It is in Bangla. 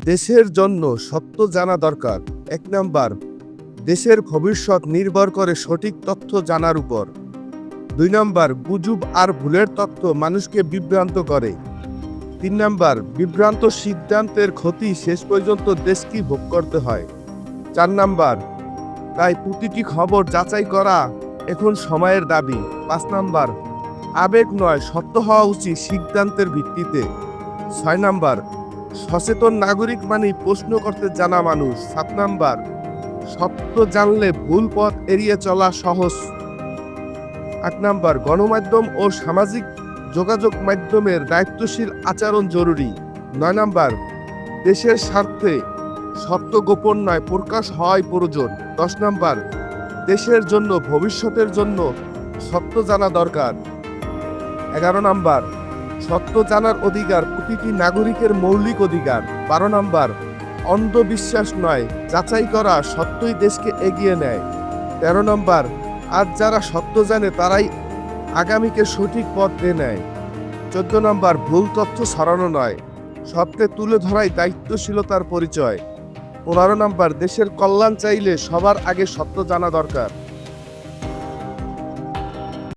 দেশের জন্য সত্য জানা দরকার। ১ নাম্বার, দেশের ভবিষ্যৎ নির্ভর করে সঠিক তথ্য জানার উপর। ২ নাম্বার, গুজব আর ভুলের তথ্য মানুষকে বিভ্রান্ত করে। ৩ নাম্বার, বিভ্রান্ত সিদ্ধান্তের ক্ষতি শেষ পর্যন্ত দেশকে ভোগ করতে হয়। ৪ নাম্বার, তাই প্রতিটি খবর যাচাই করা এখন সময়ের দাবি। ৫ নাম্বার, আবেগ নয় সত্য হওয়া উচিত সিদ্ধান্তের ভিত্তিতে। ৬ নাম্বার, সচেতন নাগরিক মানেই প্রশ্ন করতে জানা মানুষ। ৭ নাম্বার, সত্য জানলে ভুল পথ এড়িয়ে চলা সহজ। ৮ নাম্বার, গণমাধ্যম ও সামাজিক যোগাযোগ মাধ্যমের দায়িত্বশীল আচরণ জরুরি। ৯ নাম্বার, দেশের স্বার্থে সত্য গোপন নয় প্রকাশ হওয়াই প্রয়োজন। ১০ নাম্বার, দেশের জন্য ভবিষ্যতের জন্য সত্য জানা দরকার। ১১ নাম্বার, সত্য জানার অধিকার প্রতিটি নাগরিকের মৌলিক অধিকার। ১২ নাম্বার, অন্ধবিশ্বাস নয় যাচাই করা সত্যই দেশকে এগিয়ে নেয়। ১৩ নাম্বার, আজ যারা সত্য জানে তারাই আগামীকে সঠিক পথ দিয়ে নেয়। ১৪ নাম্বার, ভুল তথ্য ছড়ানো নয় সত্যে তুলে ধরাই দায়িত্বশীলতার পরিচয়। ১৫ নাম্বার, দেশের কল্যাণ চাইলে সবার আগে সত্য জানা দরকার।